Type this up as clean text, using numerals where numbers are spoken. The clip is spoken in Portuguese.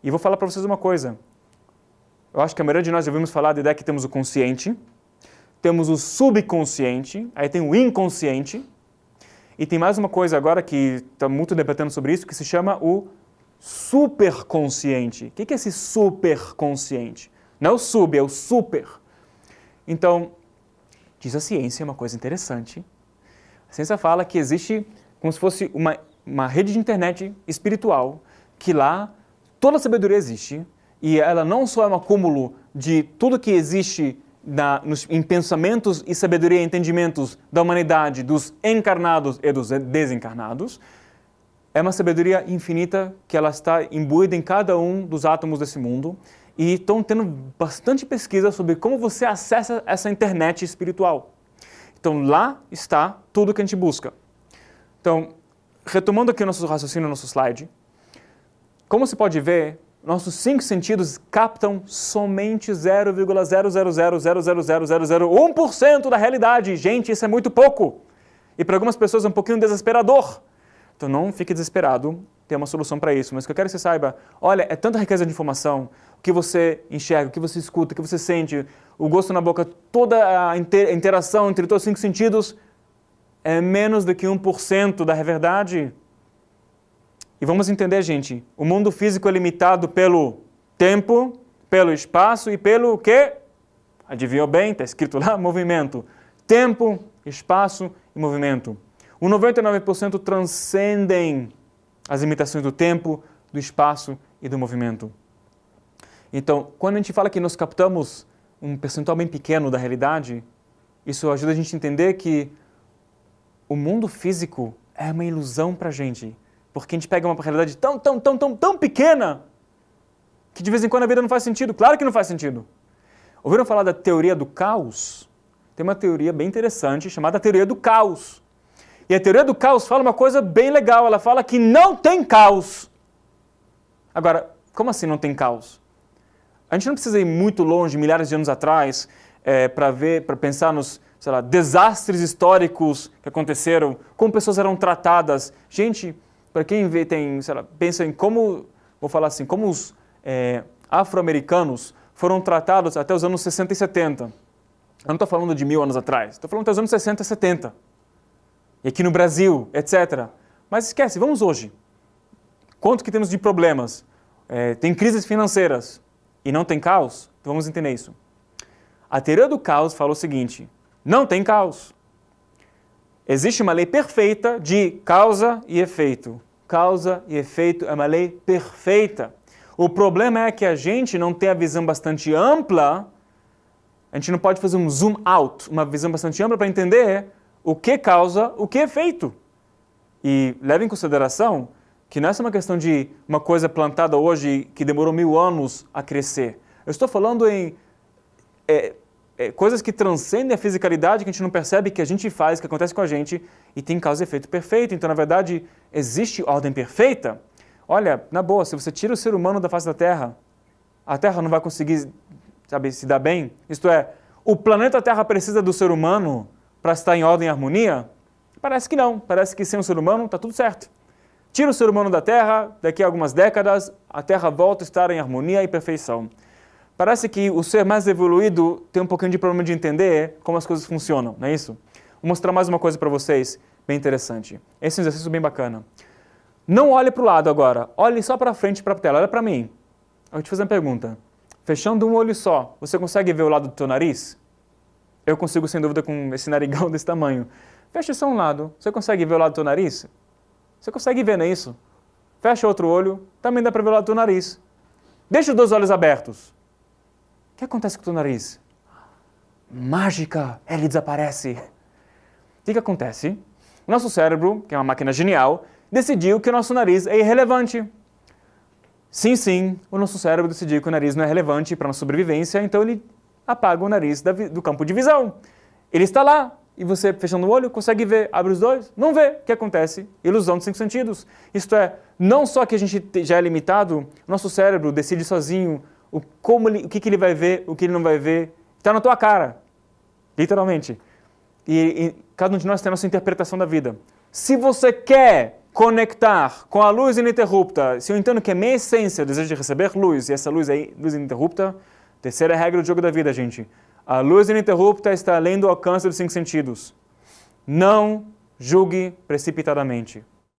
E vou falar para vocês uma coisa. Eu acho que a maioria de nós já ouvimos falar da ideia que temos o consciente, temos o subconsciente, aí tem o inconsciente, e tem mais uma coisa agora que está muito debatendo sobre isso, que se chama o superconsciente. O que é esse superconsciente? Não é o sub, é o super. Então, diz a ciência uma coisa interessante. A ciência fala que existe como se fosse uma rede de internet espiritual, que lá toda a sabedoria existe, e ela não só é um acúmulo de tudo que existe em pensamentos e sabedoria e entendimentos da humanidade, dos encarnados e dos desencarnados, é uma sabedoria infinita que ela está imbuída em cada um dos átomos desse mundo, e estão tendo bastante pesquisa sobre como você acessa essa internet espiritual. Então lá está tudo que a gente busca. Então, retomando aqui o nosso raciocínio, nosso slide, como você pode ver, nossos 5 sentidos captam somente 0,000000001% da realidade. Gente, isso é muito pouco. E para algumas pessoas é um pouquinho desesperador. Então não fique desesperado, tem uma solução para isso. Mas o que eu quero que você saiba, olha, é tanta riqueza de informação, o que você enxerga, o que você escuta, o que você sente, o gosto na boca, toda a interação entre todos os 5 sentidos é menos do que 1% da verdade. E vamos entender, gente, o mundo físico é limitado pelo tempo, pelo espaço e pelo quê? Adivinhou bem? Está escrito lá, movimento. Tempo, espaço e movimento. O 99% transcendem as limitações do tempo, do espaço e do movimento. Então, quando a gente fala que nós captamos um percentual bem pequeno da realidade, isso ajuda a gente a entender que o mundo físico é uma ilusão para a gente. Porque a gente pega uma realidade tão pequena que de vez em quando a vida não faz sentido. Claro que não faz sentido. Ouviram falar da teoria do caos? Tem uma teoria bem interessante chamada teoria do caos. E a teoria do caos fala uma coisa bem legal. Ela fala que não tem caos. Agora, como assim não tem caos? A gente não precisa ir muito longe, milhares de anos atrás, para pensar nos, sei lá, desastres históricos que aconteceram, como pessoas eram tratadas. Gente, para quem vê, pensa em como, vou falar assim, como os afro-americanos foram tratados até os anos 60 e 70. Eu não estou falando de 1000 anos atrás, estou falando até os anos 60 e 70. E aqui no Brasil, etc. Mas esquece, vamos hoje. Quanto que temos de problemas? Tem crises financeiras e não tem caos? Então vamos entender isso. A teoria do caos fala o seguinte, não tem caos. Existe uma lei perfeita de causa e efeito. Causa e efeito é uma lei perfeita. O problema é que a gente não tem a visão bastante ampla, a gente não pode fazer um zoom out, uma visão bastante ampla para entender o que causa, o que é efeito. E leve em consideração que não é só uma questão de uma coisa plantada hoje que demorou 1000 anos a crescer. Eu estou falando em coisas que transcendem a fisicalidade, que a gente não percebe, que a gente faz, que acontece com a gente, e tem causa e efeito perfeito. Então, na verdade, existe ordem perfeita. Olha, na boa, se você tira o ser humano da face da Terra, a Terra não vai conseguir, se dar bem. Isto é, o planeta Terra precisa do ser humano para estar em ordem e harmonia? Parece que não. Parece que sem o ser humano está tudo certo. Tira o ser humano da Terra, daqui a algumas décadas, a Terra volta a estar em harmonia e perfeição. Parece que o ser mais evoluído tem um pouquinho de problema de entender como as coisas funcionam, não é isso? Vou mostrar mais uma coisa para vocês, bem interessante. Esse é um exercício bem bacana. Não olhe para o lado agora, olhe só para frente, para a tela, olha para mim. Eu vou te fazer uma pergunta. Fechando um olho só, você consegue ver o lado do teu nariz? Eu consigo, sem dúvida, com esse narigão desse tamanho. Feche só um lado, você consegue ver o lado do teu nariz? Você consegue ver, não é isso? Fecha outro olho, também dá para ver o lado do teu nariz. Deixa os 2 olhos abertos. O que acontece com o teu nariz? Mágica! Ele desaparece. O que acontece? O nosso cérebro, que é uma máquina genial, decidiu que o nosso nariz é irrelevante. Sim, o nosso cérebro decidiu que o nariz não é relevante para a nossa sobrevivência, então ele apaga o nariz do campo de visão. Ele está lá, e você, fechando o olho, consegue ver, abre os 2, não vê. O que acontece? Ilusão dos 5 sentidos. Isto é, não só que a gente já é limitado, nosso cérebro decide sozinho o que ele vai ver, o que ele não vai ver. Está na tua cara, literalmente. E cada um de nós tem a nossa interpretação da vida. Se você quer conectar com a luz ininterrupta, se eu entendo que é minha essência o desejo de receber luz, e essa luz é luz ininterrupta, terceira regra do jogo da vida, gente. A luz ininterrupta está além do alcance dos 5 sentidos. Não julgue precipitadamente.